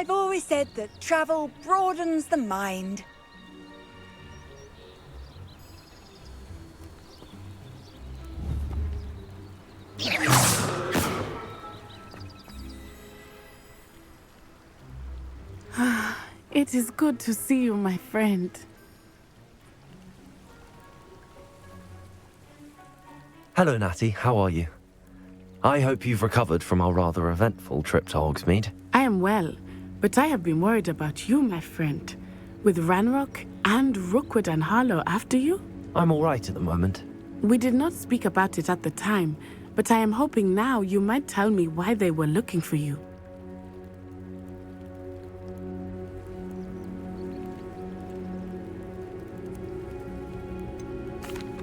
I've always said that travel broadens the mind. It is good to see you, my friend. Hello, Natty. How are you? I hope you've recovered from our rather eventful trip to Hogsmeade. I am well, but I have been worried about you, my friend. With Ranrock and Rookwood and Harlow after you? I'm all right at the moment. We did not speak about it at the time, but I am hoping now you might tell me why they were looking for you.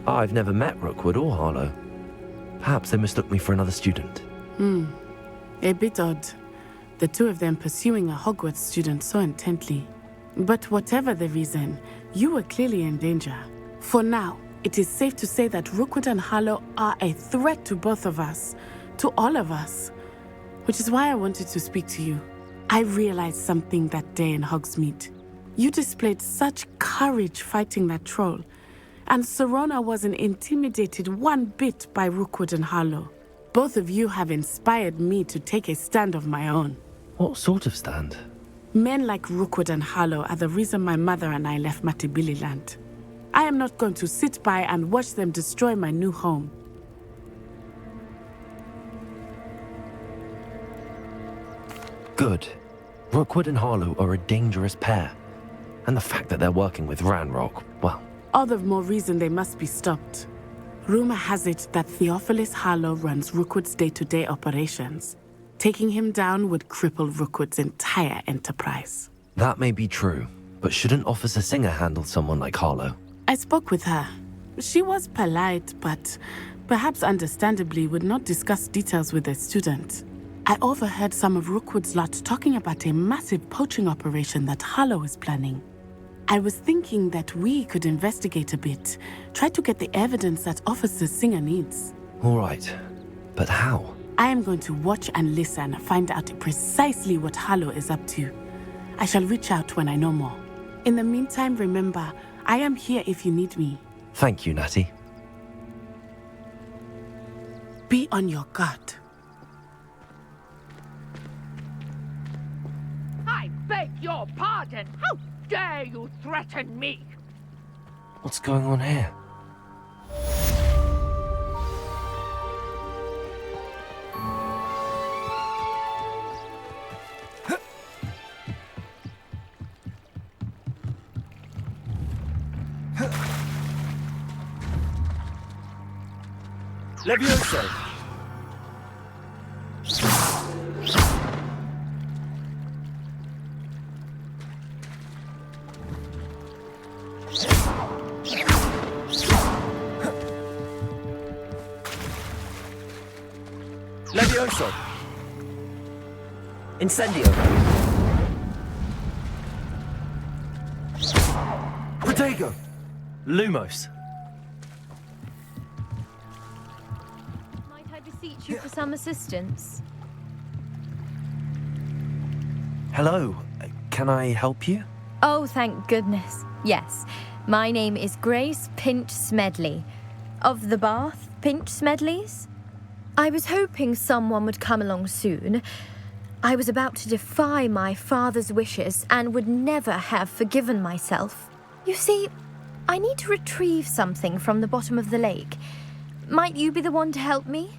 I've never met Rookwood or Harlow. Perhaps they mistook me for another student. A bit odd. The two of them pursuing a Hogwarts student so intently. But whatever the reason, you were clearly in danger. For now, it is safe to say that Rookwood and Harlow are a threat to both of us, to all of us. Which is why I wanted to speak to you. I realized something that day in Hogsmeade. You displayed such courage fighting that troll, and Serona wasn't intimidated one bit by Rookwood and Harlow. Both of you have inspired me to take a stand of my own. What sort of stand? Men like Rookwood and Harlow are the reason my mother and I left Mattibililand. I am not going to sit by and watch them destroy my new home. Good. Rookwood and Harlow are a dangerous pair. And the fact that they're working with Ranrock, well... All the more reason they must be stopped. Rumor has it that Theophilus Harlow runs Rookwood's day-to-day operations. Taking him down would cripple Rookwood's entire enterprise. That may be true, but shouldn't Officer Singer handle someone like Harlow? I spoke with her. She was polite, but perhaps understandably would not discuss details with a student. I overheard some of Rookwood's lot talking about a massive poaching operation that Harlow is planning. I was thinking that we could investigate a bit, try to get the evidence that Officer Singer needs. All right, but how? I am going to watch and listen, find out precisely what Harlow is up to. I shall reach out when I know more. In the meantime, remember, I am here if you need me. Thank you, Natty. Be on your guard. I beg your pardon. How dare you threaten me? What's going on here? Levioso! Levioso! Incendio! Protego! Lumos! Might I beseech you for some assistance? Hello, can I help you? Oh, thank goodness. Yes. My name is Grace Pinch Smedley. Of the Bath Pinch Smedleys? I was hoping someone would come along soon. I was about to defy my father's wishes and would never have forgiven myself. You see, I need to retrieve something from the bottom of the lake. Might you be the one to help me?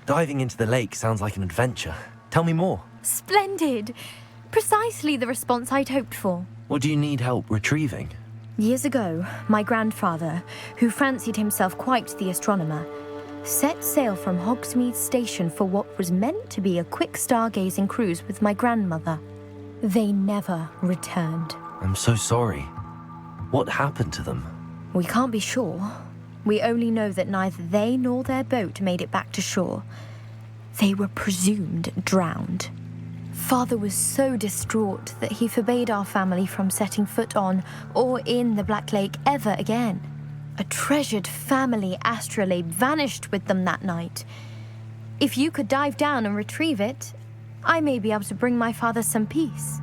Diving into the lake sounds like an adventure. Tell me more. Splendid! Precisely the response I'd hoped for. What do you need help retrieving? Years ago, my grandfather, who fancied himself quite the astronomer, set sail from Hogsmeade Station for what was meant to be a quick stargazing cruise with my grandmother. They never returned. I'm so sorry. What happened to them? We can't be sure. We only know that neither they nor their boat made it back to shore. They were presumed drowned. Father was so distraught that he forbade our family from setting foot on or in the Black Lake ever again. A treasured family astrolabe vanished with them that night. If you could dive down and retrieve it, I may be able to bring my father some peace.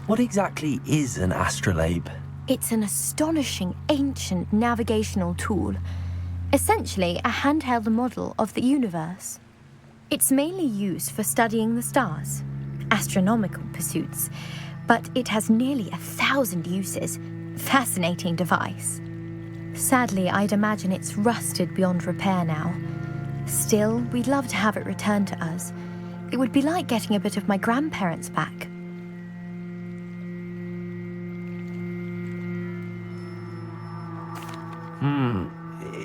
What exactly is an astrolabe? It's an astonishing ancient navigational tool, essentially a handheld model of the universe. It's mainly used for studying the stars, astronomical pursuits, but it has nearly 1,000 uses. Fascinating device. Sadly, I'd imagine it's rusted beyond repair now. Still, we'd love to have it returned to us. It would be like getting a bit of my grandparents back.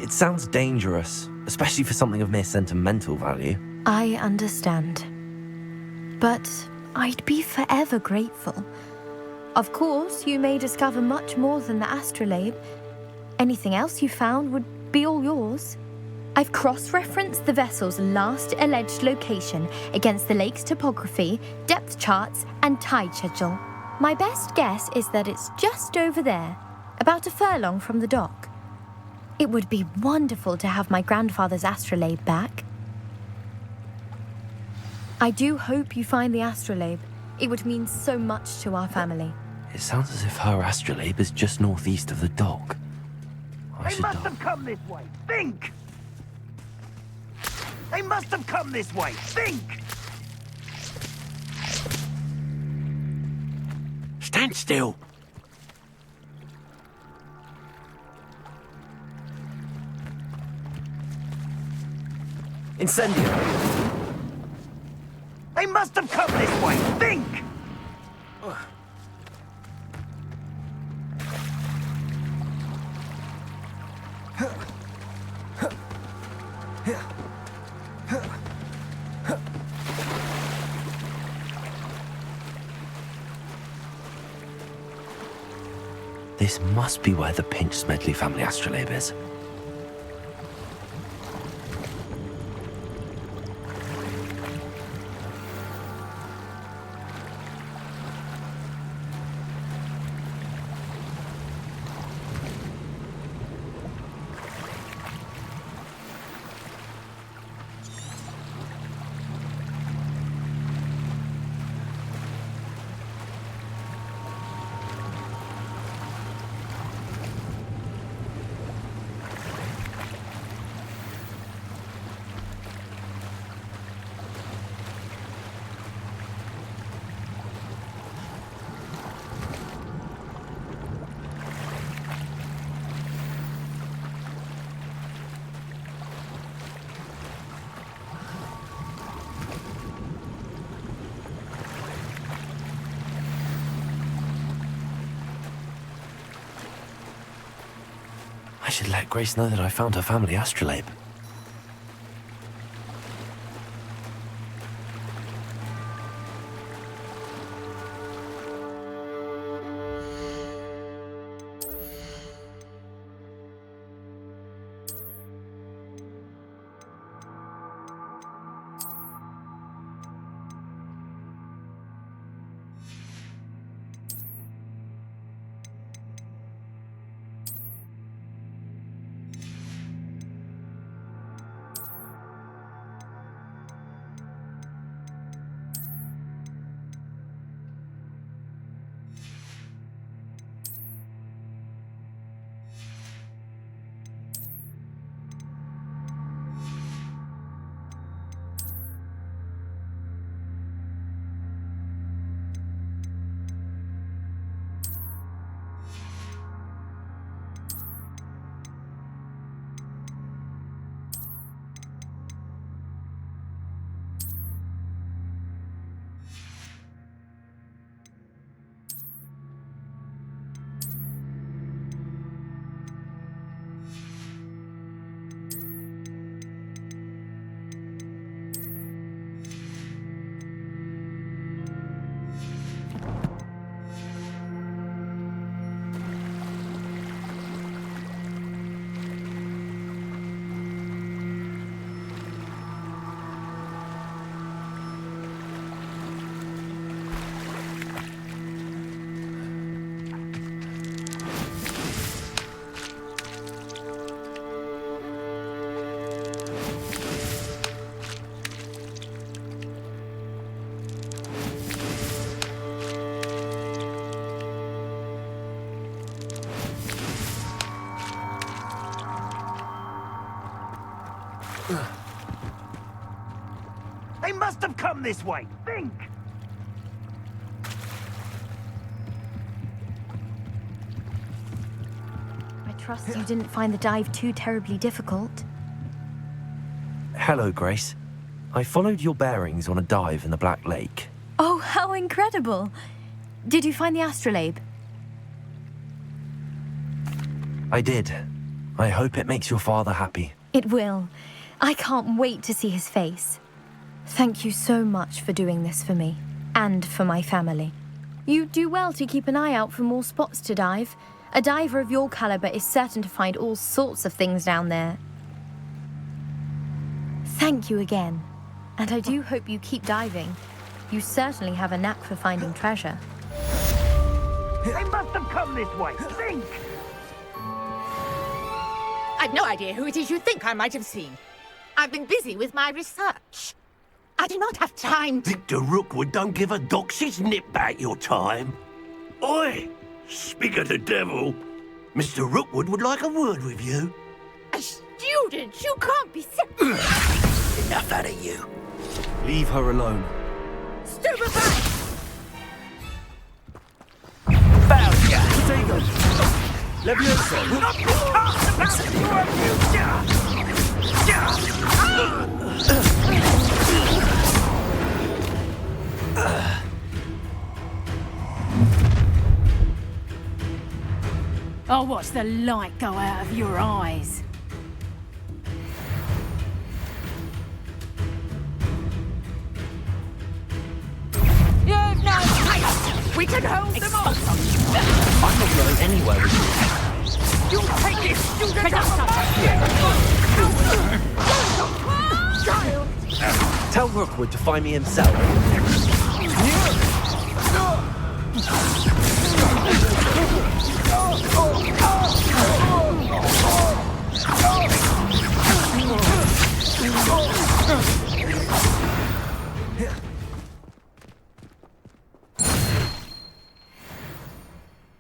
It sounds dangerous, especially for something of mere sentimental value. I understand. But I'd be forever grateful. Of course, you may discover much more than the astrolabe. Anything else you found would be all yours. I've cross-referenced the vessel's last alleged location against the lake's topography, depth charts, and tide schedule. My best guess is that it's just over there, about a furlong from the dock. It would be wonderful to have my grandfather's astrolabe back. I do hope you find the astrolabe. It would mean so much to our family. It sounds as if her astrolabe is just northeast of the dock. They must have come this way. Think! They must have come this way. Think! Stand still! Incendio! They must have come this way. Think! This must be where the Pinch Smedley family astrolabe is. I should let Grace know that I found her family astrolabe. They must have come this way. Think! I trust you didn't find the dive too terribly difficult. Hello, Grace. I followed your bearings on a dive in the Black Lake. Oh, how incredible! Did you find the astrolabe? I did. I hope it makes your father happy. It will. I can't wait to see his face. Thank you so much for doing this for me, and for my family. You do well to keep an eye out for more spots to dive. A diver of your caliber is certain to find all sorts of things down there. Thank you again. And I do hope you keep diving. You certainly have a knack for finding treasure. They must have come this way. Think! I've no idea who it is you think I might have seen. I've been busy with my research. I do not have time to... Victor Rookwood don't give a doxy's nip back your time. Oi! Speak of the devil. Mr. Rookwood would like a word with you. A student? You can't be sick. Enough out of you. Leave her alone. Stupefy! Found ya! Potato! Levioso! Not be cast about your I'll watch the light go out of your eyes. You've no place! We can hold them all! I'm not going anywhere with you. You take this student Tell Rookwood to find me himself.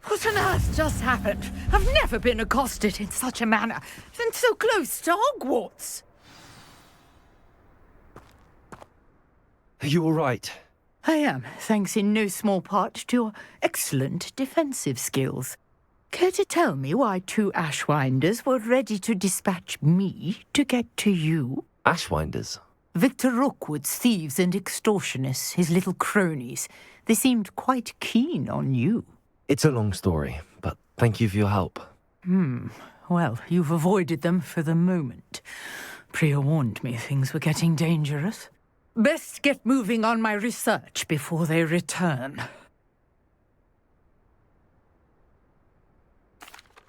What on earth just happened? I've never been accosted in such a manner, and so close to Hogwarts. Are you all right? I am, thanks in no small part to your excellent defensive skills. Care to tell me why two Ashwinders were ready to dispatch me to get to you? Ashwinders? Victor Rookwood's thieves and extortionists, his little cronies. They seemed quite keen on you. It's a long story, but thank you for your help. Well, you've avoided them for the moment. Priya warned me things were getting dangerous. Best get moving on my research before they return.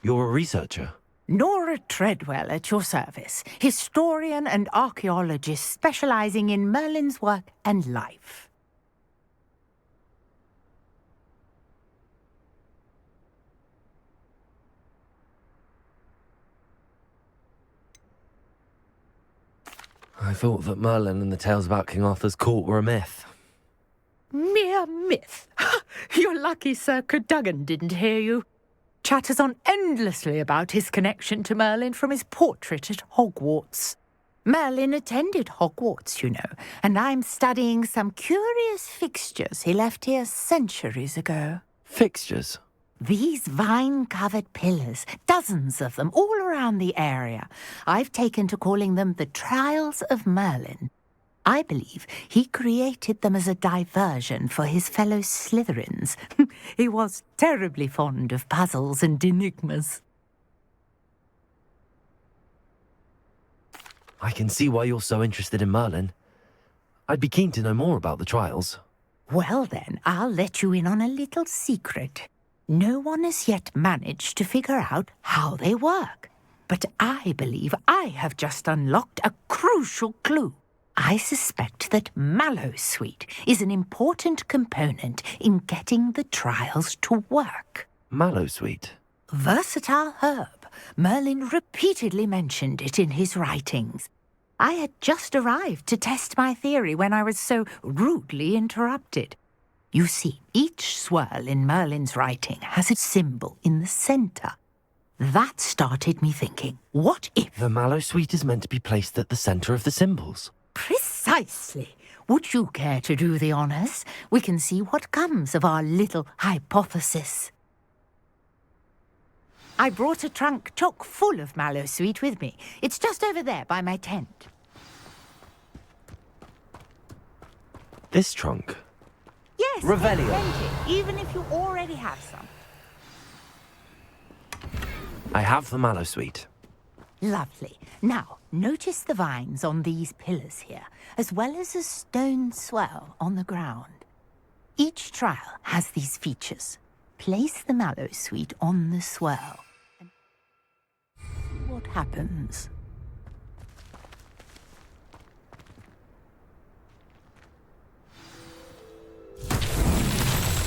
You're a researcher? Nora Treadwell at your service, historian and archaeologist specializing in Merlin's work and life. I thought that Merlin and the tales about King Arthur's court were a myth. Mere myth. You're lucky Sir Cadogan didn't hear you. Chatters on endlessly about his connection to Merlin from his portrait at Hogwarts. Merlin attended Hogwarts, you know, and I'm studying some curious fixtures he left here centuries ago. Fixtures? These vine-covered pillars, dozens of them, all around the area. I've taken to calling them the Trials of Merlin. I believe he created them as a diversion for his fellow Slytherins. He was terribly fond of puzzles and enigmas. I can see why you're so interested in Merlin. I'd be keen to know more about the trials. Well then, I'll let you in on a little secret. No one has yet managed to figure out how they work. But I believe I have just unlocked a crucial clue. I suspect that Mallowsweet is an important component in getting the trials to work. Mallowsweet? Versatile herb. Merlin repeatedly mentioned it in his writings. I had just arrived to test my theory when I was so rudely interrupted. You see, each swirl in Merlin's writing has a symbol in the center. That started me thinking, what if... The mallow sweet is meant to be placed at the center of the symbols. Precisely. Would you care to do the honors? We can see what comes of our little hypothesis. I brought a trunk chock full of mallow sweet with me. It's just over there by my tent. This trunk? Yes, Revelio. plenty, even if you already have some. I have the mallow sweet. Lovely. Now, notice the vines on these pillars here, as well as a stone swell on the ground. Each trial has these features. Place the mallow sweet on the swell. And what happens?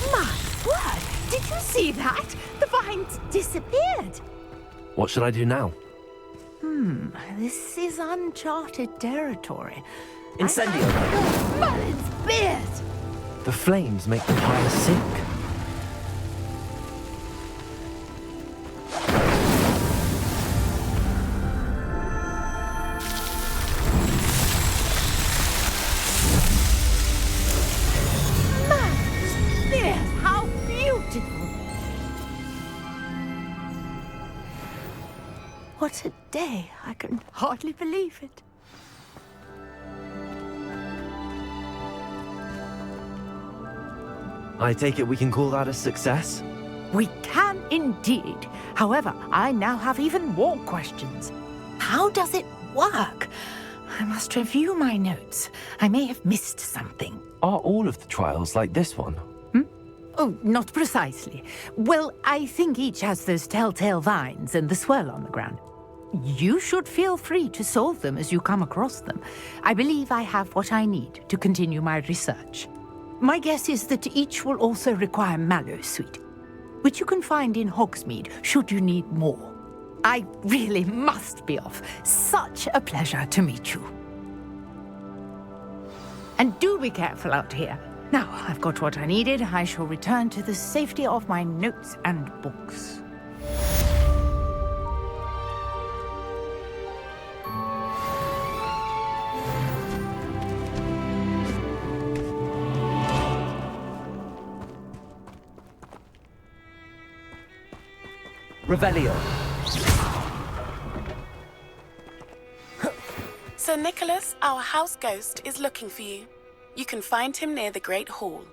My word! Did you see that? The vines disappeared. What should I do now? This is uncharted territory. Incendio! Merlin's beard! The flames make the pile sink. Merlin's beard! How beautiful! What a day! I can hardly believe it. I take it we can call that a success? We can indeed. However, I now have even more questions. How does it work? I must review my notes. I may have missed something. Are all of the trials like this one? Oh, not precisely. Well, I think each has those telltale vines and the swirl on the ground. You should feel free to solve them as you come across them. I believe I have what I need to continue my research. My guess is that each will also require mallow sweet, which you can find in Hogsmeade should you need more. I really must be off. Such a pleasure to meet you. And do be careful out here. Now I've got what I needed. I shall return to the safety of my notes and books. Revelio. Sir Nicholas, our house ghost, is looking for you. You can find him near the Great Hall.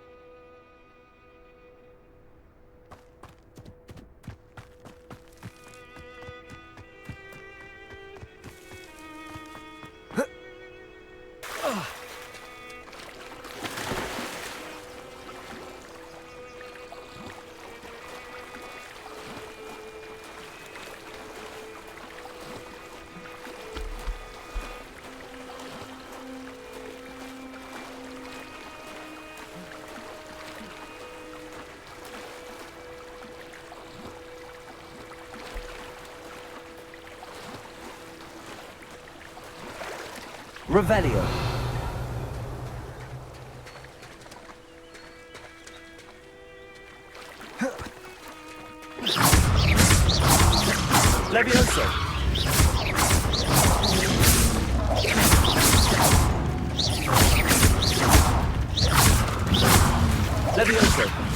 Revelio. Levioso. Levioso.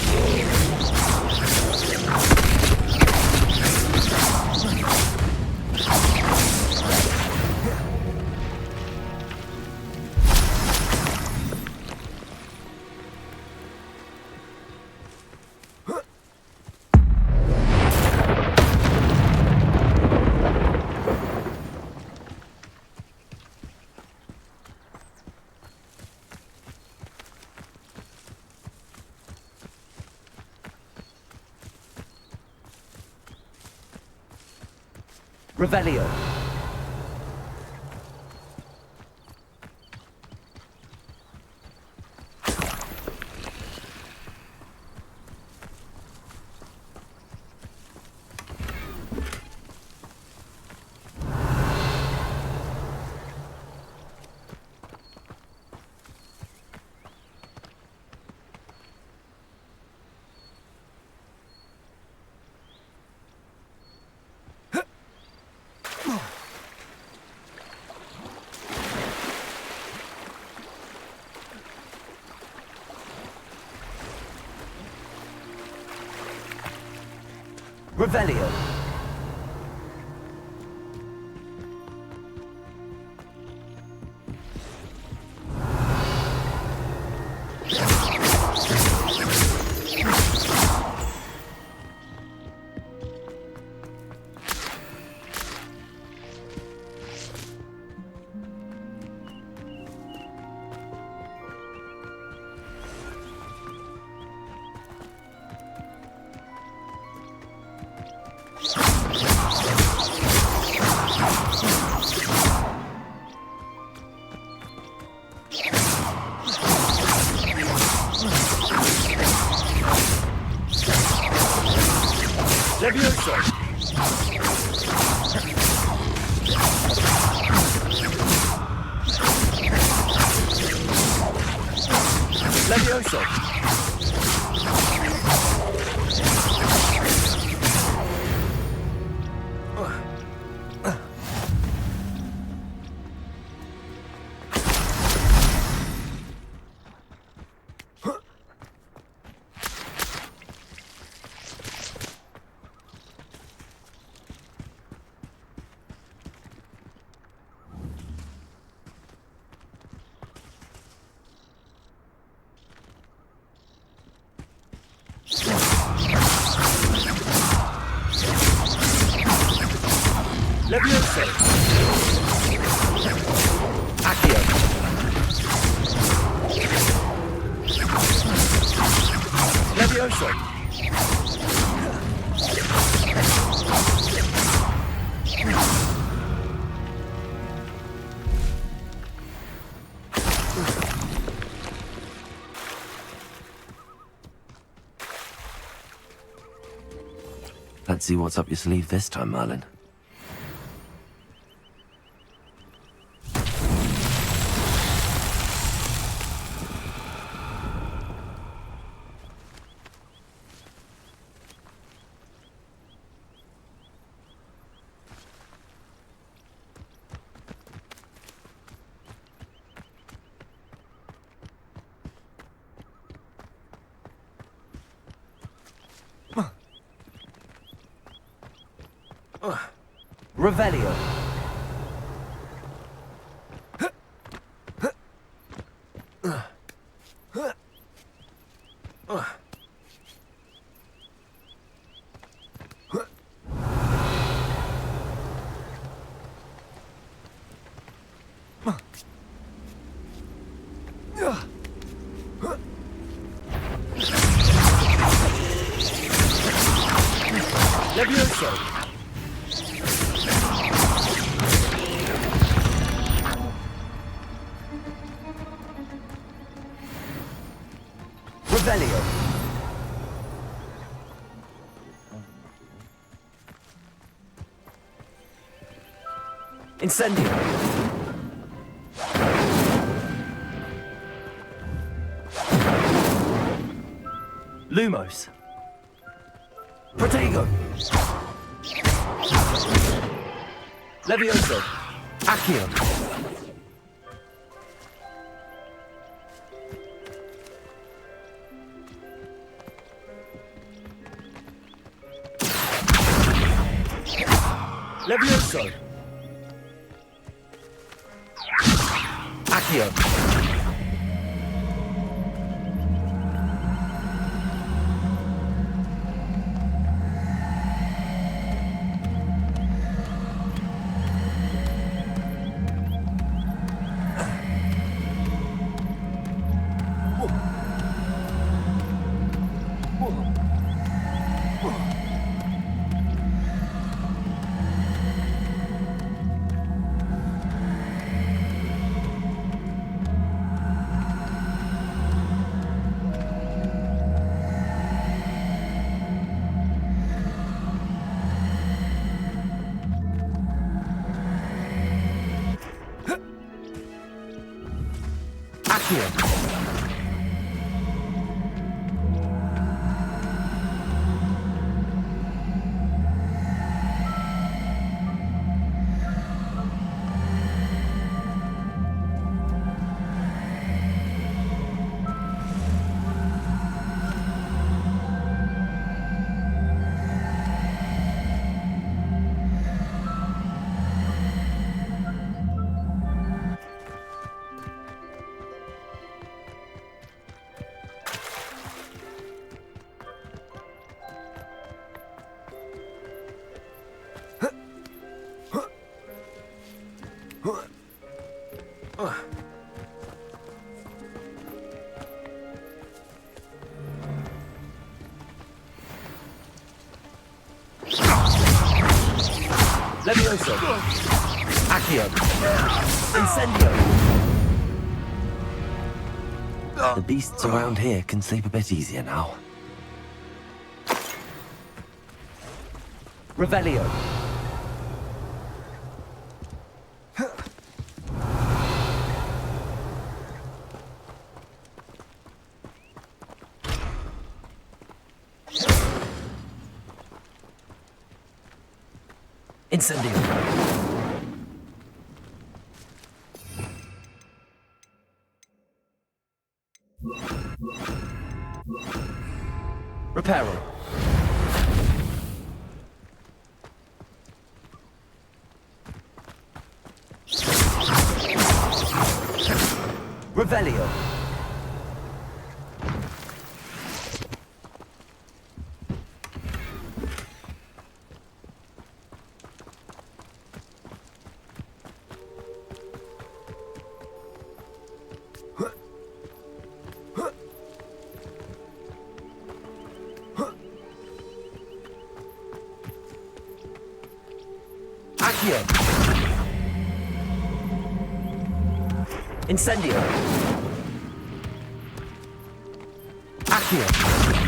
Revelio. Revelio. Levioso! Levioso! Levioso! Accio! Levioso! Let's see what's up your sleeve this time, Merlin. Revelio. Levioso. Revelio. Incendio. Lumos. Protego. Levioso. Accio. Levioso. Accio. Accio. Levioso! Accio! Incendio! The beasts around here can sleep a bit easier now. Revelio! Incendio! Reparo! Revelio! Accio! Incendio! Accio!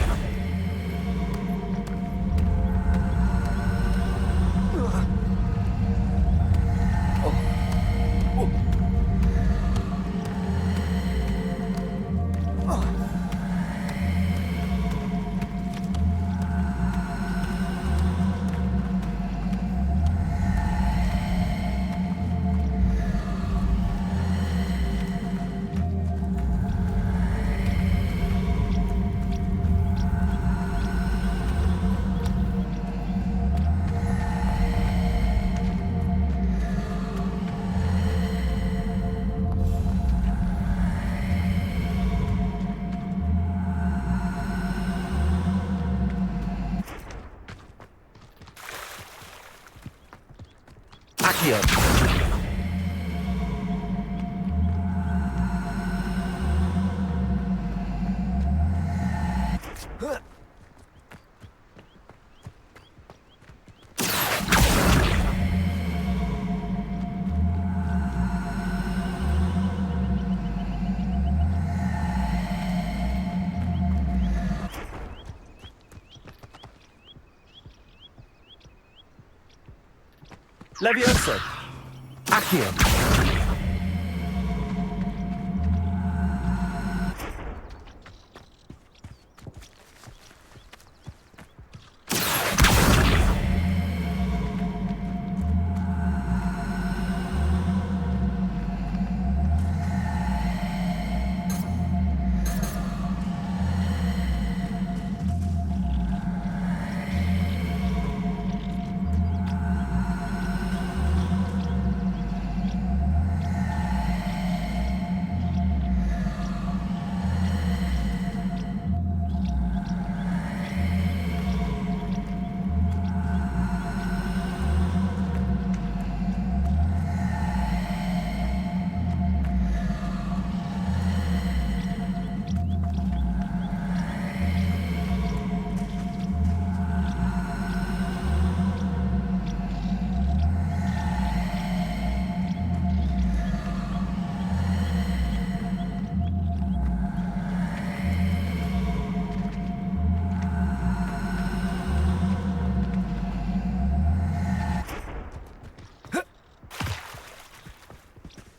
Accio! Levioso! Accio!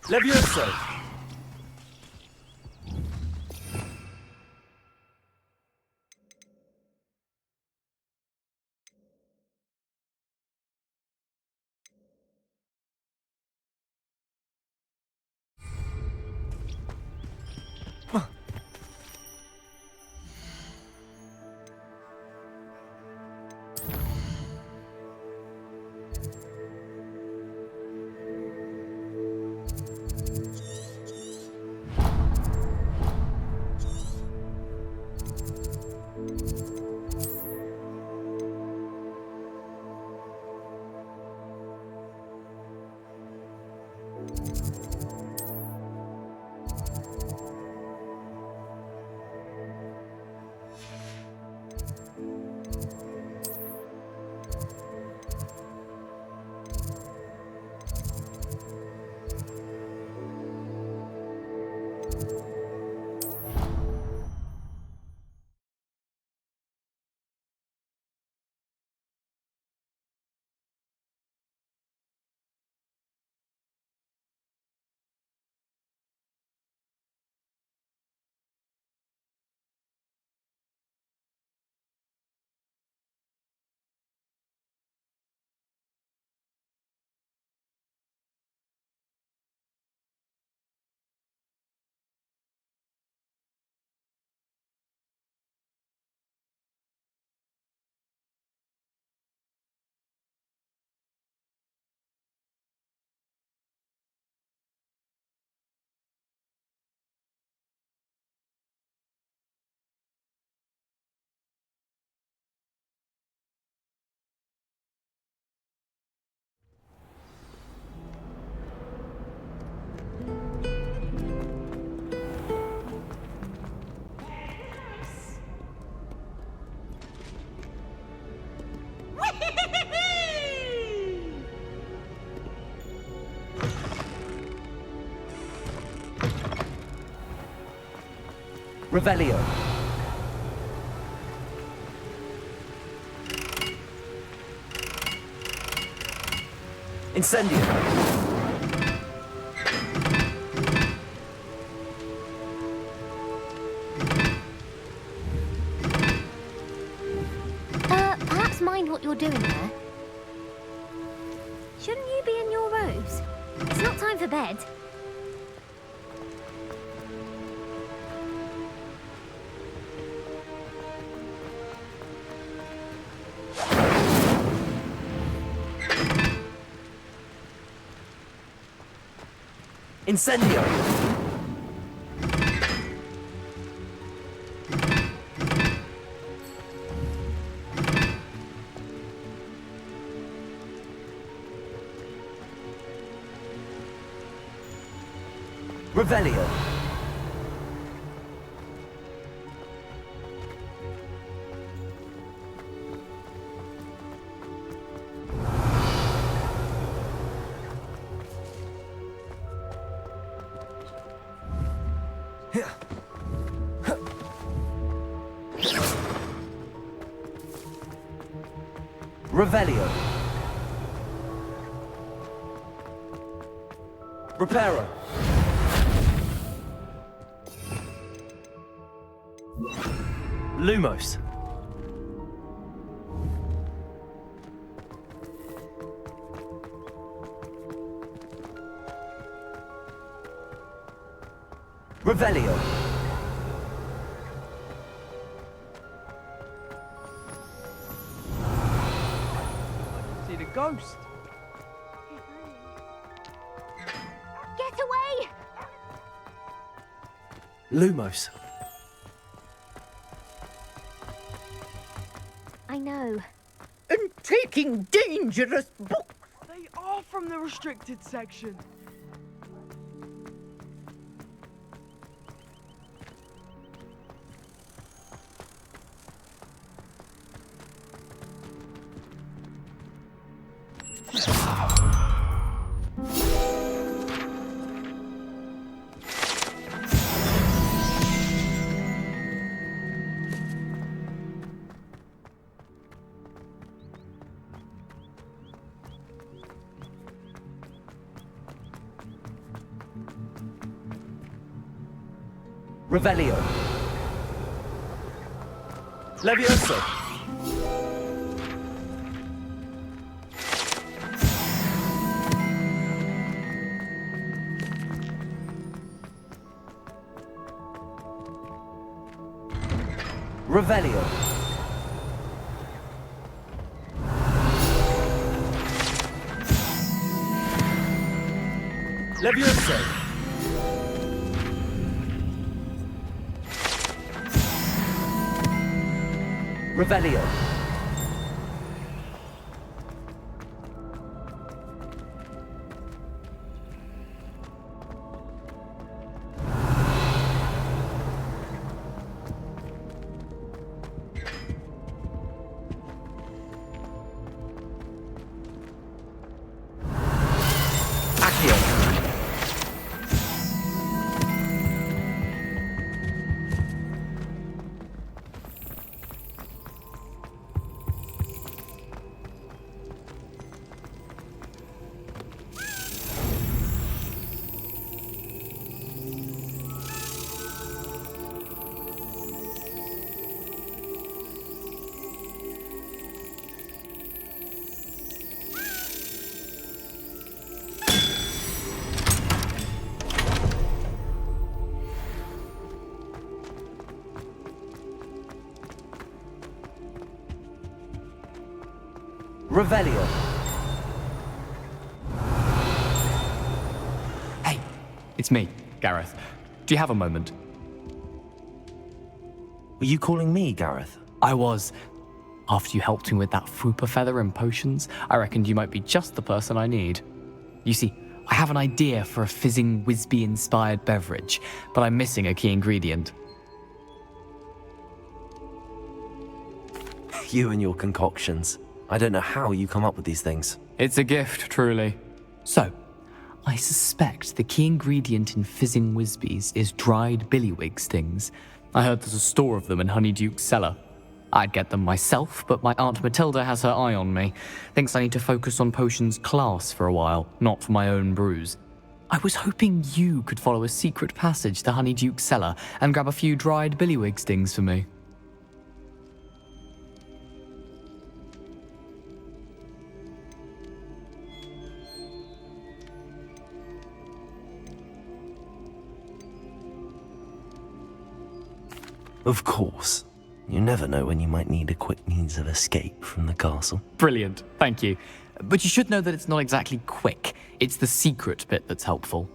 Levioso! Revelio. Incendio. Perhaps mind what you're doing there. Shouldn't you be in your robes? It's not time for bed. Incendio. Revelio. Revelio. Reparo. Lumos. Revelio. See the ghost. Get away! Lumos. I know. And taking dangerous books. They are from the restricted section. Revelio. Levioso. Revelio. Levioso. Revelio. Accio. Revelio. Hey, it's me, Gareth. Do you have a moment? Were you calling me, Gareth? I was. After you helped me with that Fupa feather and potions, I reckoned you might be just the person I need. You see, I have an idea for a fizzing Wisby-inspired beverage, but I'm missing a key ingredient. You and your concoctions. I don't know how you come up with these things. It's a gift, truly. So, I suspect the key ingredient in fizzing Whizbees is dried billywig stings. I heard there's a store of them in Honeyduke's cellar. I'd get them myself, but my Aunt Matilda has her eye on me. Thinks I need to focus on potions class for a while, not for my own brews. I was hoping you could follow a secret passage to Honeyduke's cellar and grab a few dried billywig stings for me. Of course. You never know when you might need a quick means of escape from the castle. Brilliant, thank you. But you should know that it's not exactly quick. It's the secret bit that's helpful.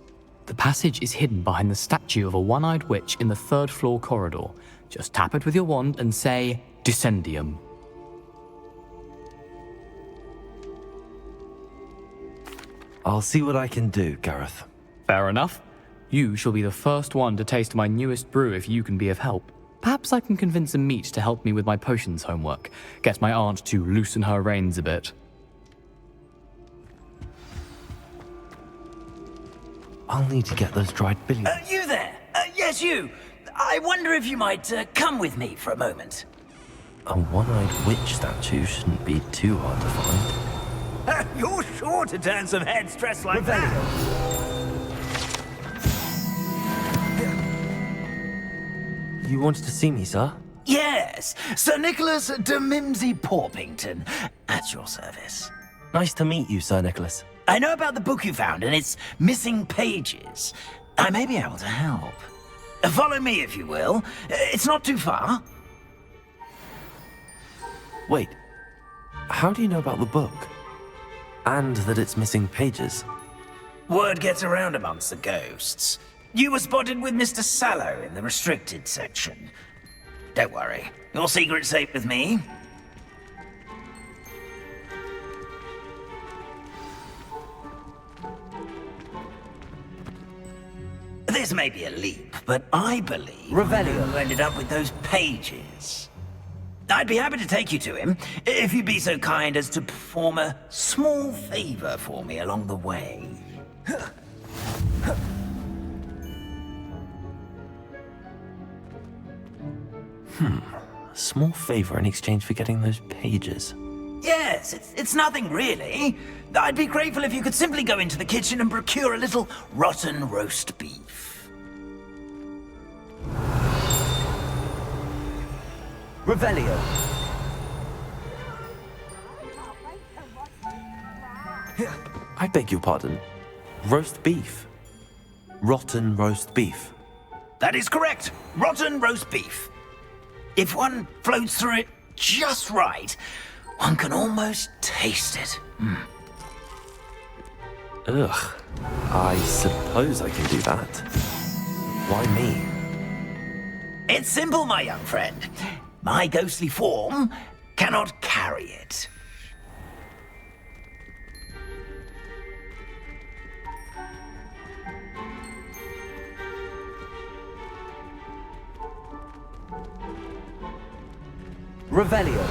The passage is hidden behind the statue of a one-eyed witch in the third-floor corridor. Just tap it with your wand and say, Descendium. I'll see what I can do, Gareth. Fair enough. You shall be the first one to taste my newest brew if you can be of help. Perhaps I can convince a meat to help me with my potions homework. Get my aunt to loosen her reins a bit. I'll need to get those dried billy. You there? Yes, you. I wonder if you might come with me for a moment. A one-eyed witch statue shouldn't be too hard to find. You're sure to turn some heads dressed like that. You wanted to see me, sir? Yes, Sir Nicholas de Mimsy Porpington, at your service. Nice to meet you, Sir Nicholas. I know about the book you found and its missing pages. I may be able to help. Follow me, if you will. It's not too far. Wait, how do you know about the book? And that it's missing pages? Word gets around amongst the ghosts. You were spotted with Mr. Sallow in the restricted section. Don't worry, your secret's safe with me. This may be a leap, but I believe Revelio ended up with those pages. I'd be happy to take you to him, if you'd be so kind as to perform a small favor for me along the way. A small favor in exchange for getting those pages. Yes, it's nothing really. I'd be grateful if you could simply go into the kitchen and procure a little rotten roast beef. Revelio. I beg your pardon. Roast beef. Rotten roast beef. That is correct. Rotten roast beef. If one floats through it just right, one can almost taste it. Ugh. I suppose I can do that. Why me? It's simple, my young friend. My ghostly form cannot carry it. Revelio.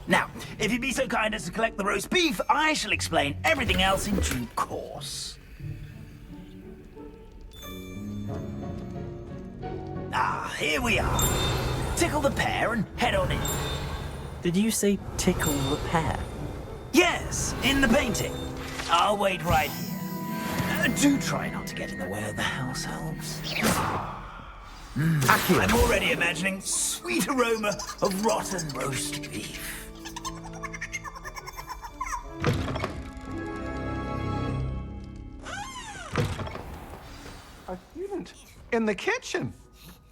Now, if you'd be so kind as to collect the roast beef, I shall explain everything else in due course. Ah, here we are. Tickle the pear and head on in. Did you say tickle the pear? Yes, in the painting. I'll wait right here. Do try not to get in the way of the house elves. I'm already imagining sweet aroma of rotten roast beef. A student in the kitchen.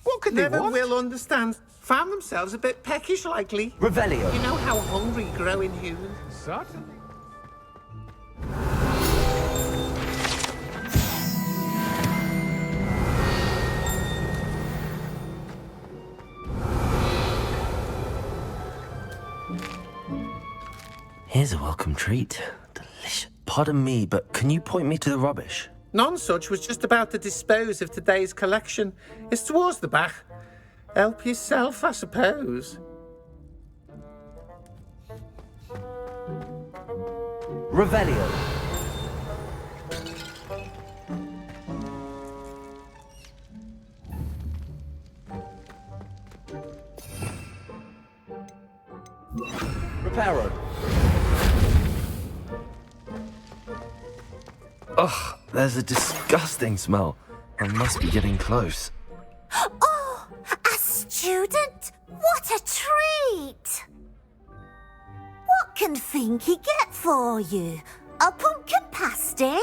What could they Never want? will understand. Found themselves a bit peckish, likely. Revelio. You know how hungry grow in humans. Certainly. Here's a welcome treat. Delicious. Pardon me, but can you point me to the rubbish? Nonsuch was just about to dispose of today's collection. It's towards the back. Help yourself, I suppose. Revelio. Reparo. Ugh, there's a disgusting smell. I must be getting close. Oh, a student? What a treat! What can Finky get for you? A pumpkin pasty?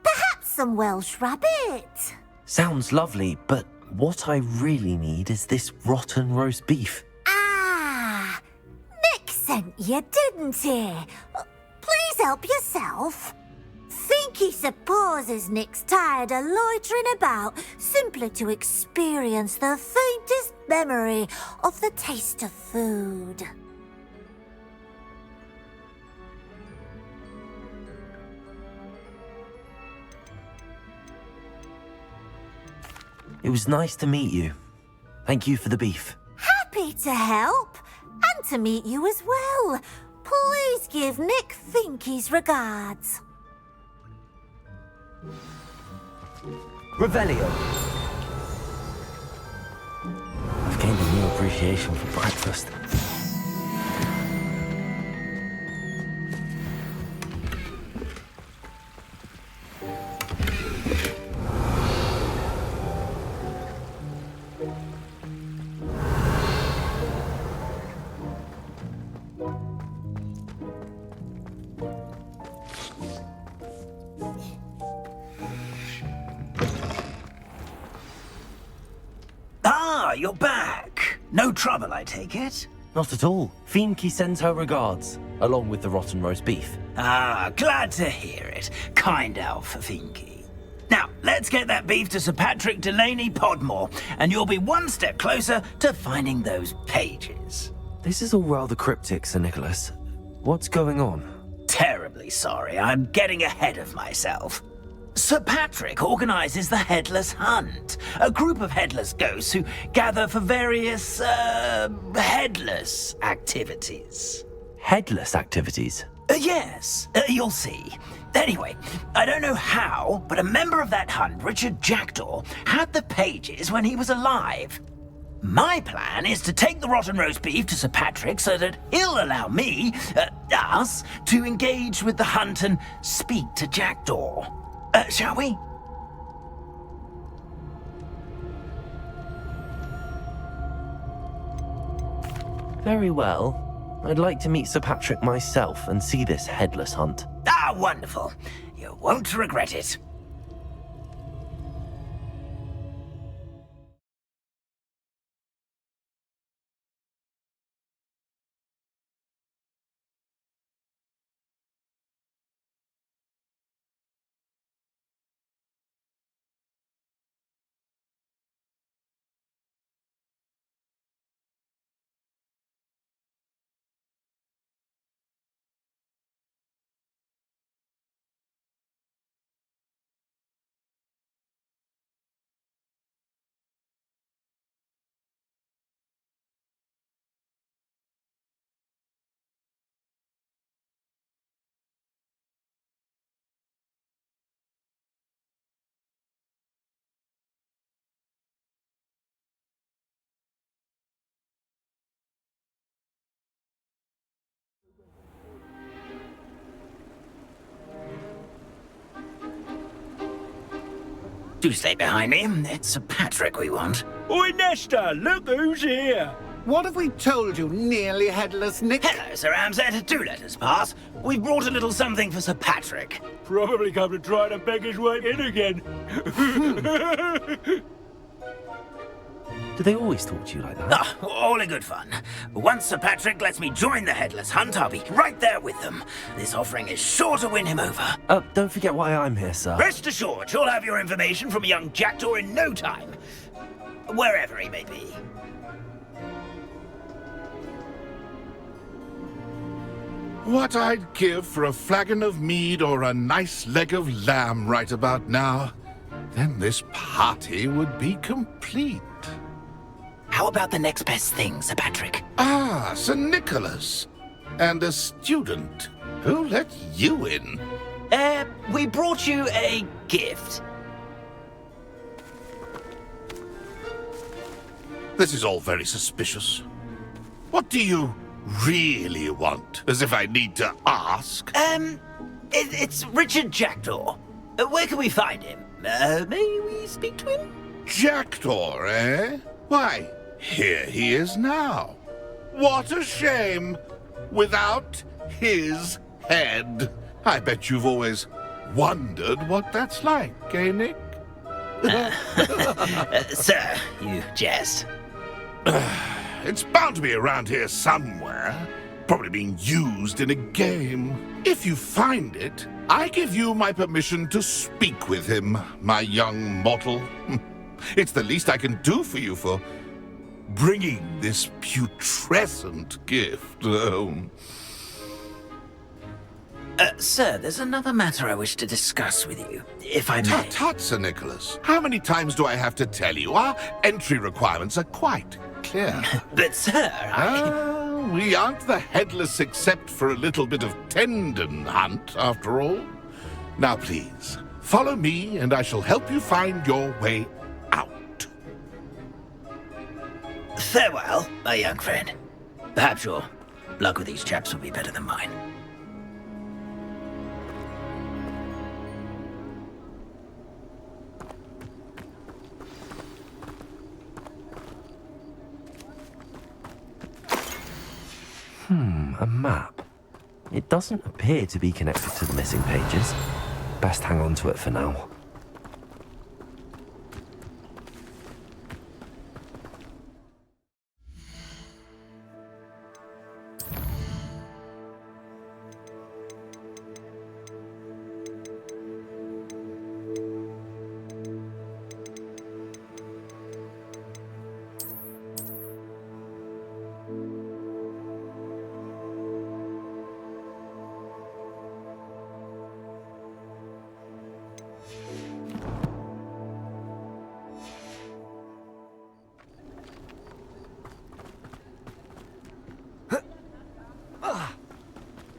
Perhaps some Welsh rabbit? Sounds lovely, but what I really need is this rotten roast beef. Ah, Nick sent you, didn't he? Please help yourself. Finky supposes Nick's tired of loitering about simply to experience the faintest memory of the taste of food. It was nice to meet you. Thank you for the beef. Happy to help, and to meet you as well. Please give Nick Finky's regards. Revelio. I've gained a new appreciation for breakfast. Ah, you're back. No trouble, I take it? Not at all. Finky sends her regards, along with the rotten roast beef. Ah, glad to hear it. Kind elf, Finky. Now, let's get that beef to Sir Patrick Delaney Podmore, and you'll be one step closer to finding those pages. This is all rather cryptic, Sir Nicholas. What's going on? Terribly sorry, I'm getting ahead of myself. Sir Patrick organises the Headless Hunt, a group of headless ghosts who gather for various, headless activities. Headless activities? Yes, you'll see. Anyway, I don't know how, but a member of that hunt, Richard Jackdaw, had the pages when he was alive. My plan is to take the rotten roast beef to Sir Patrick so that he'll allow me, us, to engage with the hunt and speak to Jackdaw. Shall we? Very well. I'd like to meet Sir Patrick myself and see this headless hunt. Ah, wonderful. You won't regret it. Do stay behind me. It's Sir Patrick we want. Oi, Nesta, look who's here. What have we told you, nearly headless Nick? Hello, Sir Ramsed. Do let us pass. We've brought a little something for Sir Patrick. Probably come to try to beg his way in again. Do they always talk to you like that? Ah, all in good fun. Once Sir Patrick lets me join the Headless Hunt, I'll be right there with them. This offering is sure to win him over. Don't forget why I'm here, sir. Rest assured, you'll have your information from young Jackdaw in no time. Wherever he may be. What I'd give for a flagon of mead or a nice leg of lamb right about now. Then this party would be complete. How about the next best thing, Sir Patrick? Ah, Sir Nicholas. And a student. Who let you in? We brought you a gift. This is all very suspicious. What do you really want? As if I need to ask. It's Richard Jackdaw. Where can we find him? May we speak to him? Jackdaw, eh? Why, here he is now. What a shame! Without his head. I bet you've always wondered what that's like, eh, Nick? Sir, you jest. It's bound to be around here somewhere. Probably being used in a game. If you find it, I give you my permission to speak with him, my young mortal. It's the least I can do for you for bringing this putrescent gift home. Sir, there's another matter I wish to discuss with you, if I may. Tut, tut, Sir Nicholas. How many times do I have to tell you? Our entry requirements are quite clear. But, sir, we aren't the headless except for a little bit of tendon hunt, after all. Now, please, follow me, and I shall help you find your way out. Farewell, my young friend. Perhaps your luck with these chaps will be better than mine. A map. It doesn't appear to be connected to the missing pages. Best hang on to it for now.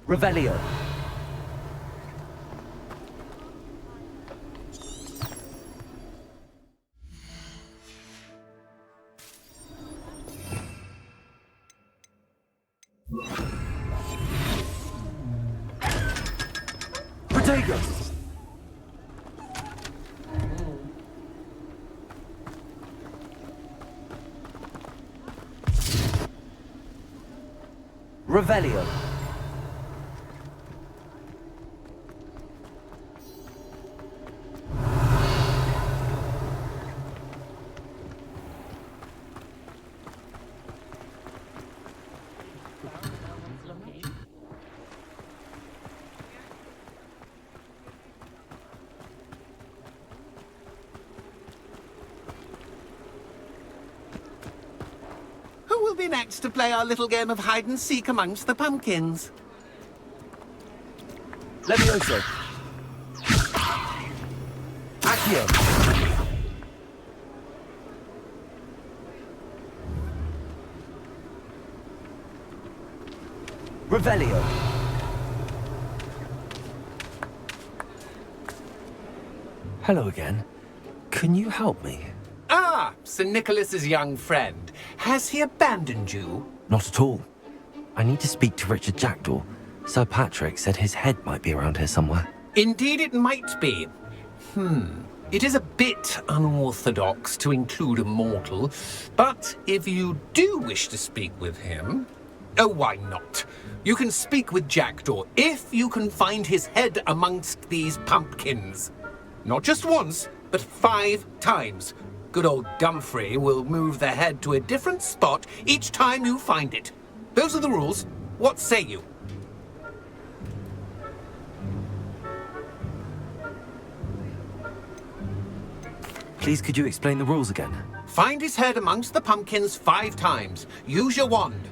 Revelio. Protego. Revelio. Who will be next to play our little game of hide-and-seek amongst the pumpkins? Levioso. Accio. Revelio. Hello again. Can you help me? Ah, Sir Nicholas's young friend. Has he abandoned you? Not at all. I need to speak to Richard Jackdaw. Sir Patrick said his head might be around here somewhere. Indeed it might be. It is a bit unorthodox to include a mortal, but if you do wish to speak with him... Oh, why not? You can speak with Jackdaw if you can find his head amongst these pumpkins. Not just once, but 5 times. Good old Dumfrey will move the head to a different spot each time you find it. Those are the rules. What say you? Please, could you explain the rules again? Find his head amongst the pumpkins 5 times. Use your wand.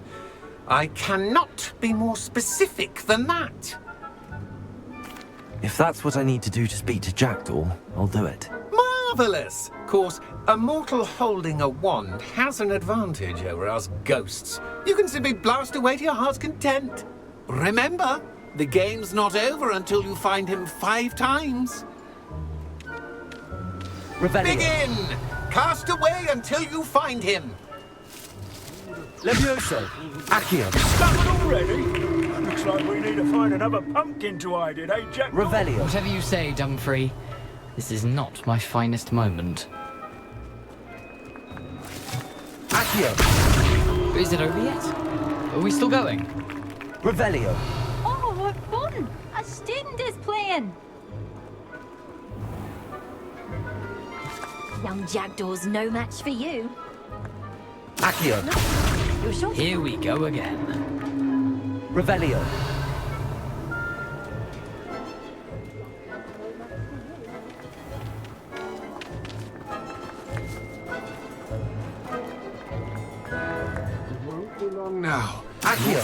I cannot be more specific than that. If that's what I need to do to speak to Jackdaw, I'll do it. Marvellous! Of course, a mortal holding a wand has an advantage over us ghosts. You can simply blast away to your heart's content. Remember, The game's not over until you find him 5 times. Revelio. Begin! Cast away until you find him. Levioso. Accio. Stubborn already? Looks like we need to find another pumpkin to hide in, eh, Jack? Revelio. Whatever you say, Dumfrey. This is not my finest moment. Accio. Is it over yet? Are we still going? Revelio. Oh, what fun! A student is playing! Young Jackdaw's no match for you. Accio. You're sure? Here we go again. Revelio. Won't be long now. Accio.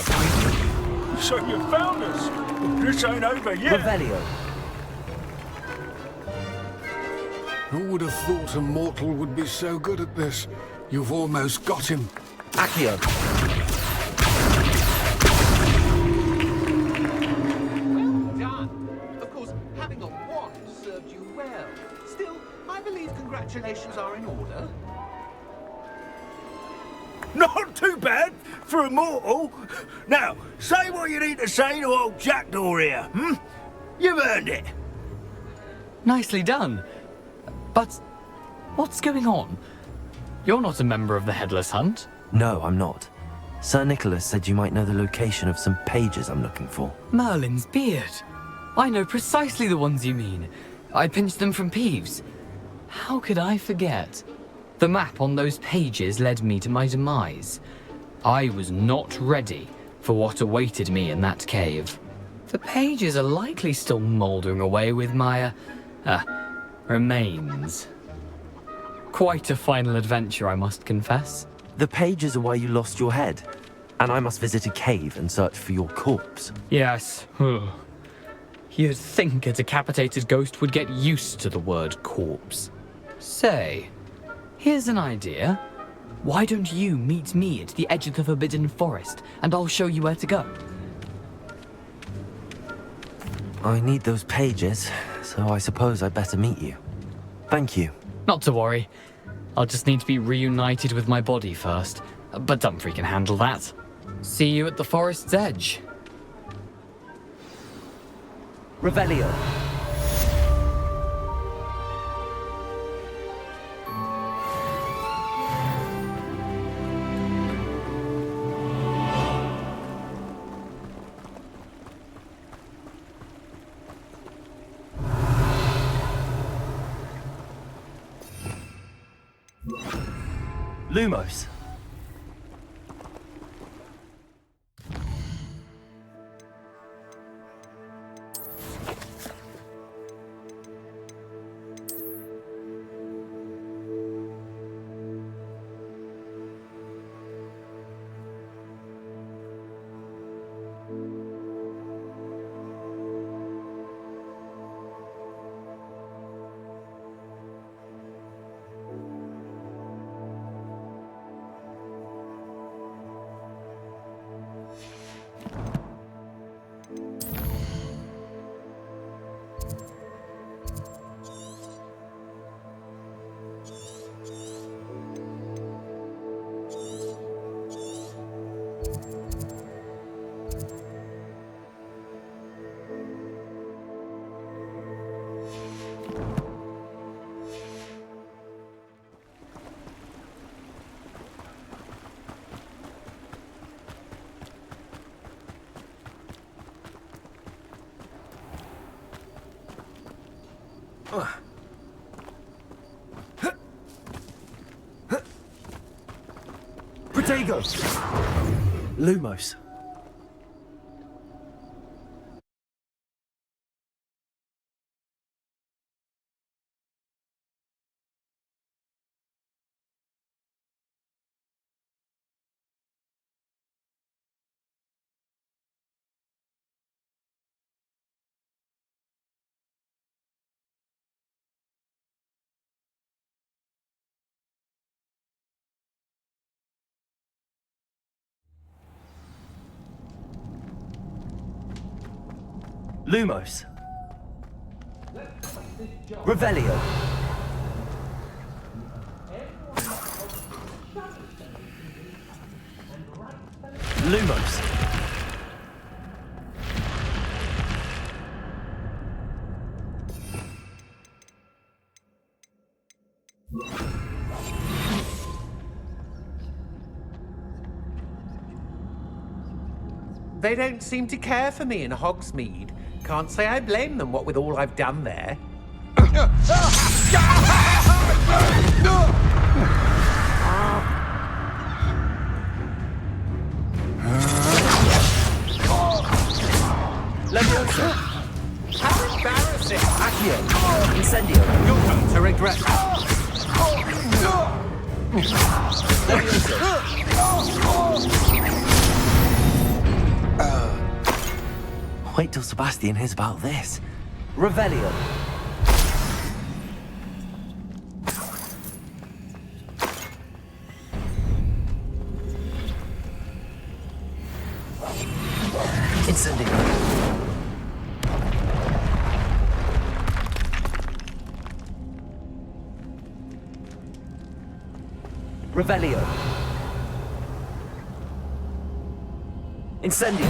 So you found us. This ain't over yet. Revelio. Who would have thought a mortal would be so good at this? You've almost got him. Accio. Well done. Of course, having a wand served you well. Still, I believe congratulations are in order. Not too bad for a mortal. Now, say what you need to say to old Jackdaw here, hmm? You've earned it. Nicely done. But what's going on? You're not a member of the Headless Hunt. No, I'm not. Sir Nicholas said you might know the location of some pages I'm looking for. Merlin's beard. I know precisely the ones you mean. I pinched them from Peeves. How could I forget? The map on those pages led me to my demise. I was not ready for what awaited me in that cave. The pages are likely still mouldering away with my, remains. Quite a final adventure, I must confess. The pages are why you lost your head, and I must visit a cave and search for your corpse. Yes. You'd think a decapitated ghost would get used to the word corpse. Say, here's an idea. Why don't you meet me at the edge of the Forbidden Forest, and I'll show you where to go? I need those pages, so I suppose I'd better meet you. Thank you. Not to worry. I'll just need to be reunited with my body first. But Dumfrey can handle that. See you at the forest's edge. Revelio. Lumos. Protego! Lumos. Lumos. Revelio. Lumos. They don't seem to care for me in Hogsmeade. Can't say I blame them, what with all I've done there. Leviosa. How embarrassing! Accio. Incendio. You're going to regret. Wait till Sebastian hears about this. Revelio. Incendio. Revelio. Incendio.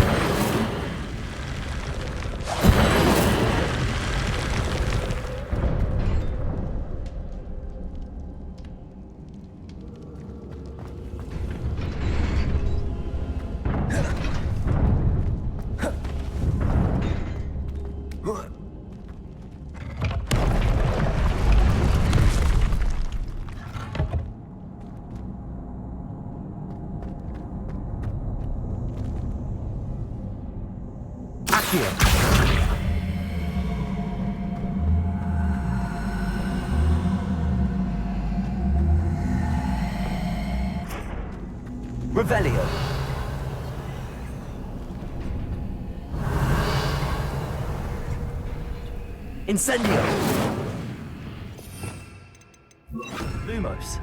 Revelio. Incendio. Lumos.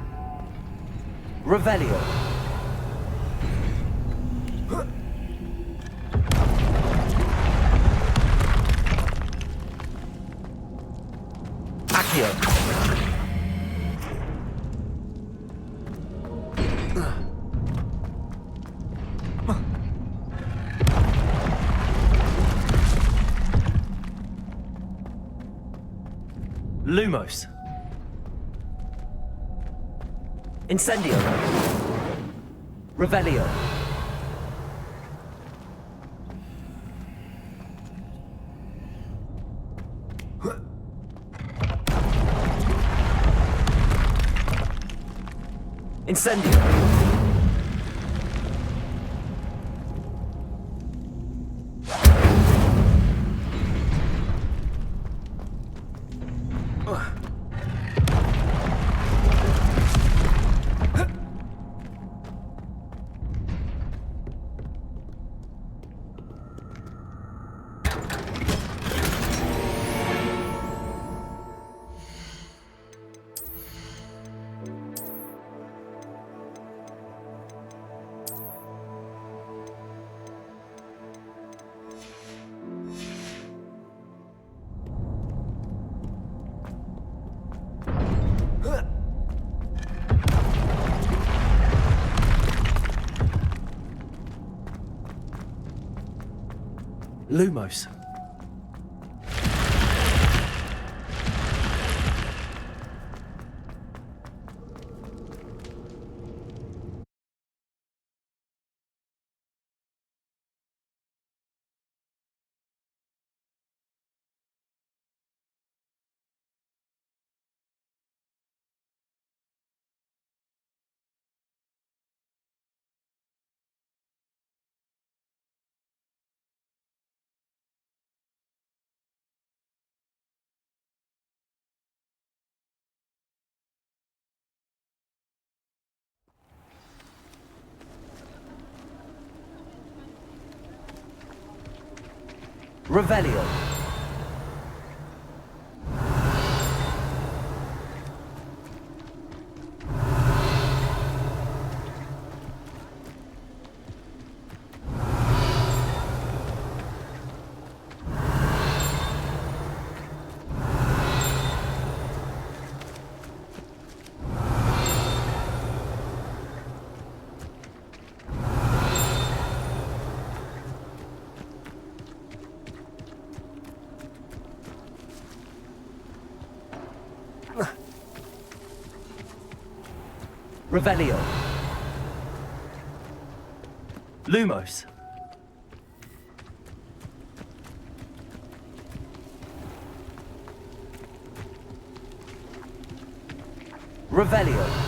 Revelio. Accio. Lumos. Incendio. Revelio. Incendio. Lumos. Revelio. Revelio. Lumos. Revelio.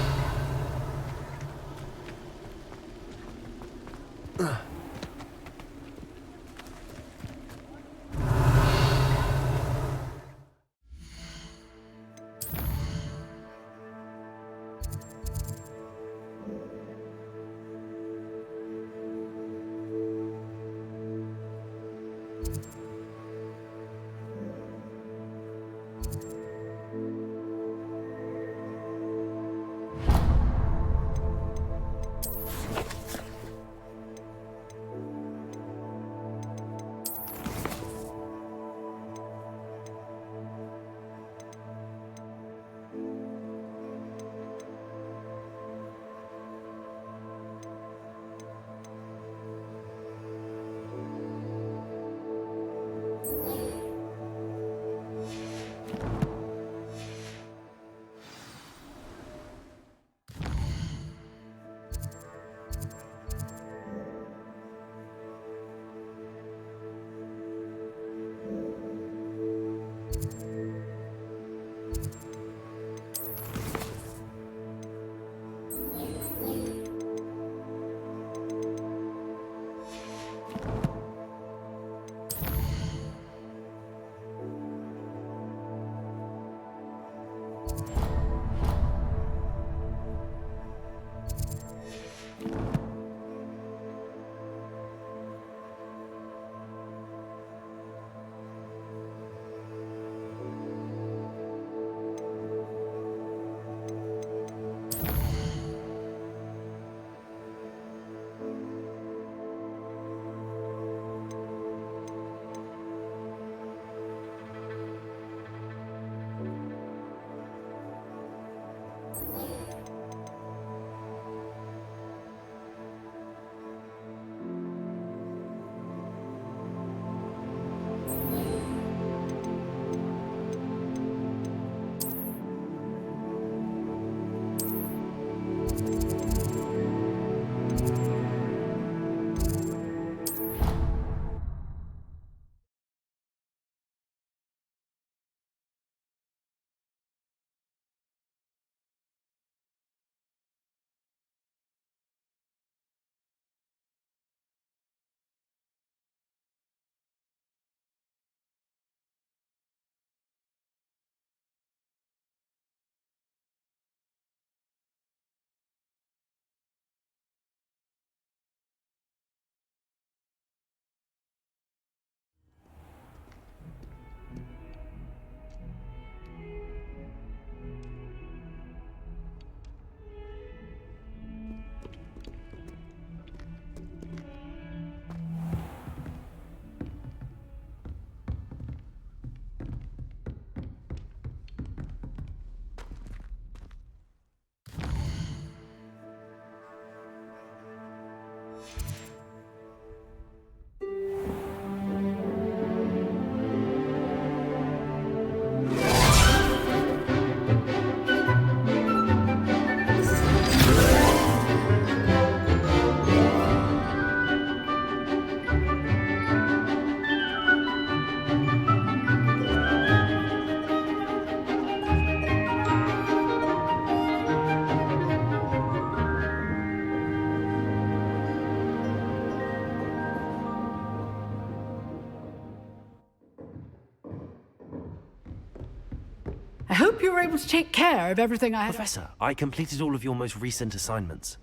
I hope you were able to take care of everything I had. Professor, I completed all of your most recent assignments.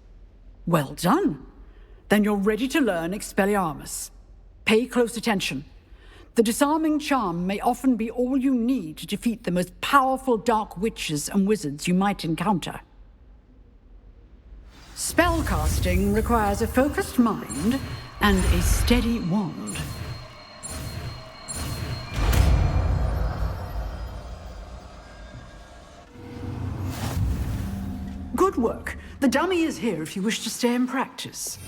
Well done. Then you're ready to learn Expelliarmus. Pay close attention. The disarming charm may often be all you need to defeat the most powerful dark witches and wizards you might encounter. Spellcasting requires a focused mind and a steady wand. Good work. The dummy is here if you wish to stay and practice.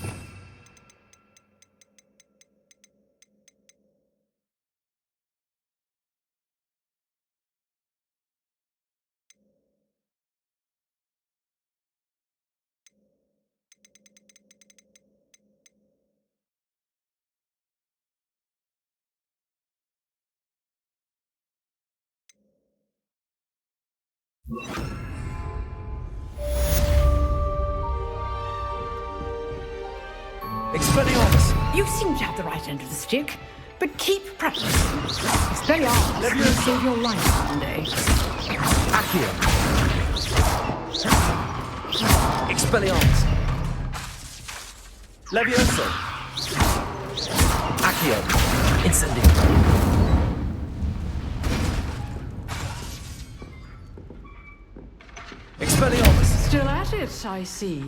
Expelliarmus! You seem to have the right end of the stick, but keep practicing. Expelliarmus will save your life one day. Accio! Expelliarmus! Levioso! Accio! Incendio! Expelliarmus! Still at it, I see.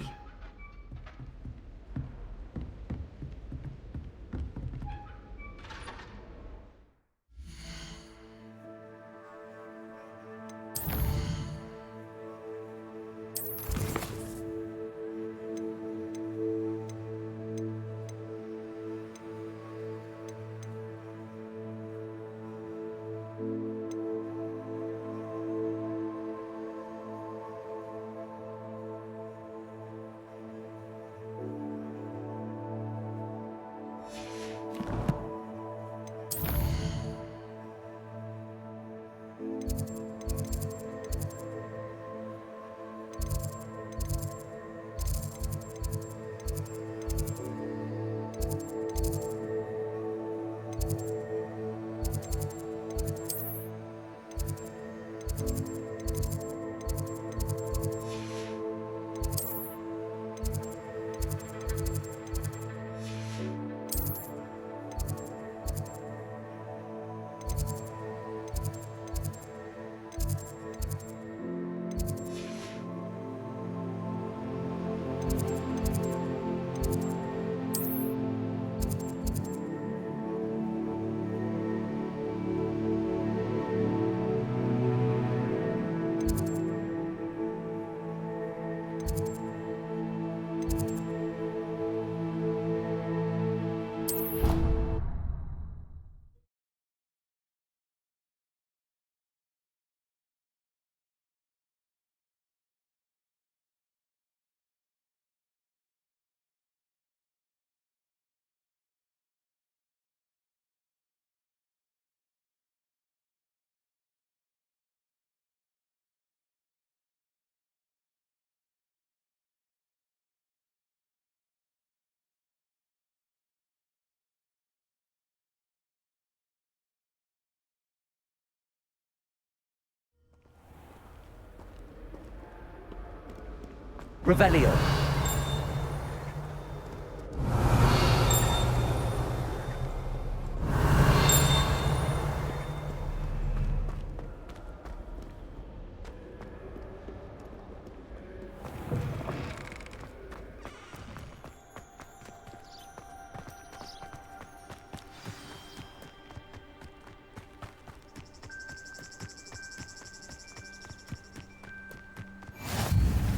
Revelio!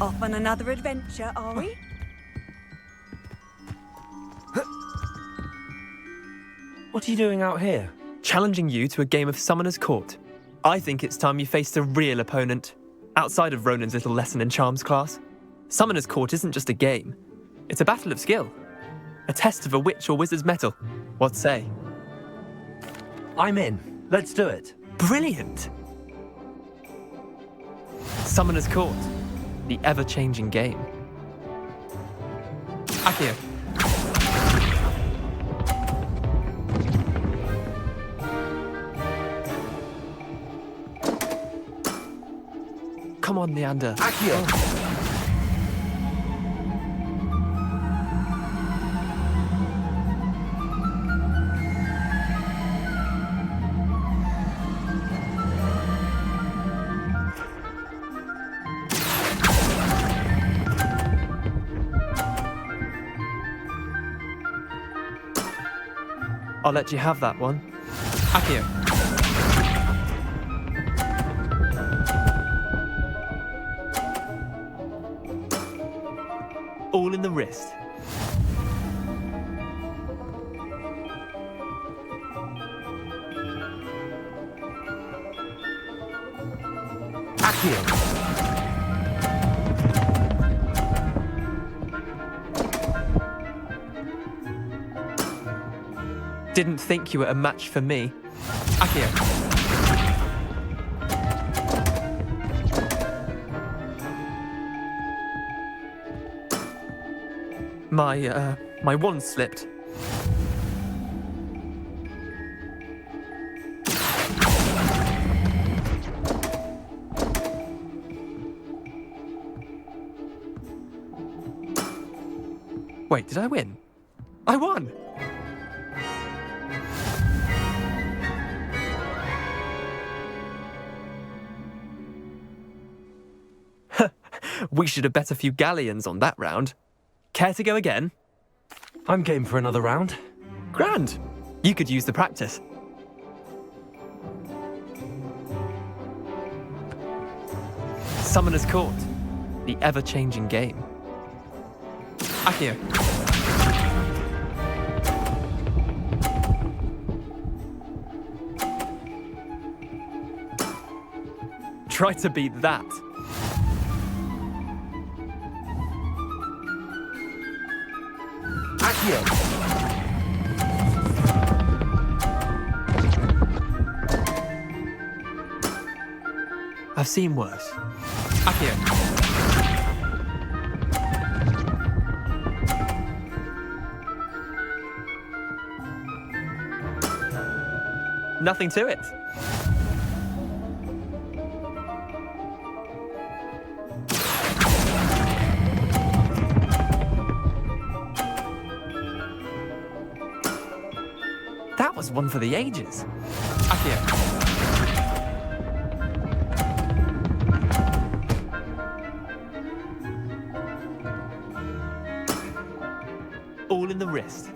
Off on another adventure, are we? What are you doing out here? Challenging you to a game of Summoner's Court. I think it's time you faced a real opponent, outside of Ronan's little lesson in charms class. Summoner's Court isn't just a game. It's a battle of skill. A test of a witch or wizard's mettle. What say? I'm in. Let's do it. Brilliant! Summoner's Court. The ever-changing game. Accio. Come on, Leander. Accio. I'll let you have that one. Accio. All in the wrist. Accio. Didn't think you were a match for me. Accio. My wand slipped. Wait, did I win? I won! We should have bet a few galleons on that round. Care to go again? I'm game for another round. Grand. You could use the practice. Summoner's Court. The ever-changing game. Akio. Try to beat that. Akio. I've seen worse. Akio. Nothing to it. That was one for the ages. Akio. All in the wrist.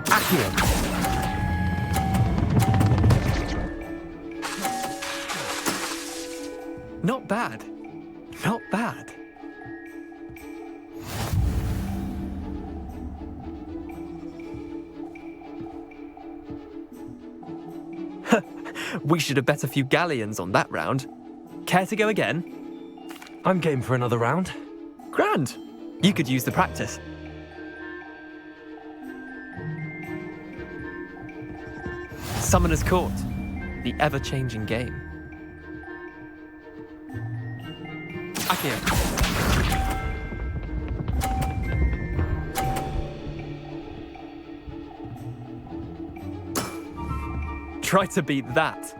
Akio. Not bad. Not bad. We should have bet a few galleons on that round. Care to go again? I'm game for another round. Grand. You could use the practice. Summoner's Court. The ever-changing game. Akio. Try to beat that.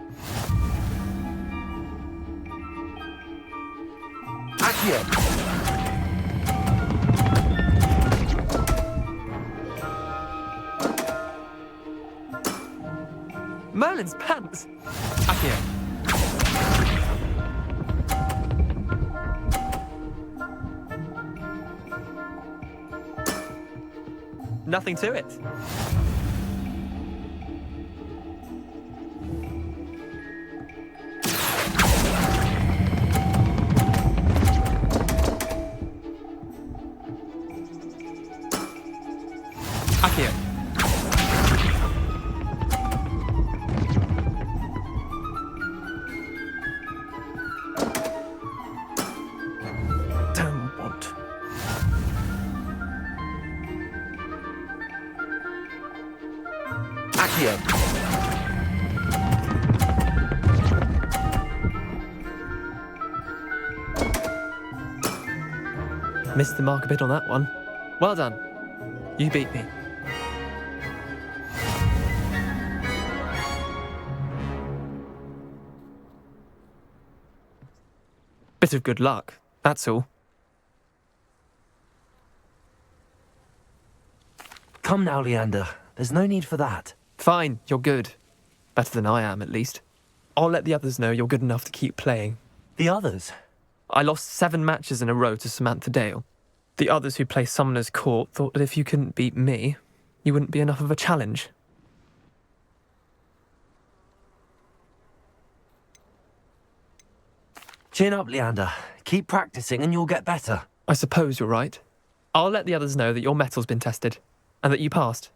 Akio. Merlin's pants. Akio. Nothing to it. Akio. Don't want. Akio. Missed the mark a bit on that one. Well done. You beat me. Bit of good luck, that's all. Come now, Leander. There's no need for that. Fine, you're good. Better than I am, at least. I'll let the others know you're good enough to keep playing. The others? I lost 7 matches in a row to Samantha Dale. The others who play Summoner's Court thought that if you couldn't beat me, you wouldn't be enough of a challenge. Chin up, Leander. Keep practicing and you'll get better. I suppose you're right. I'll let the others know that your metal's been tested, and that you passed.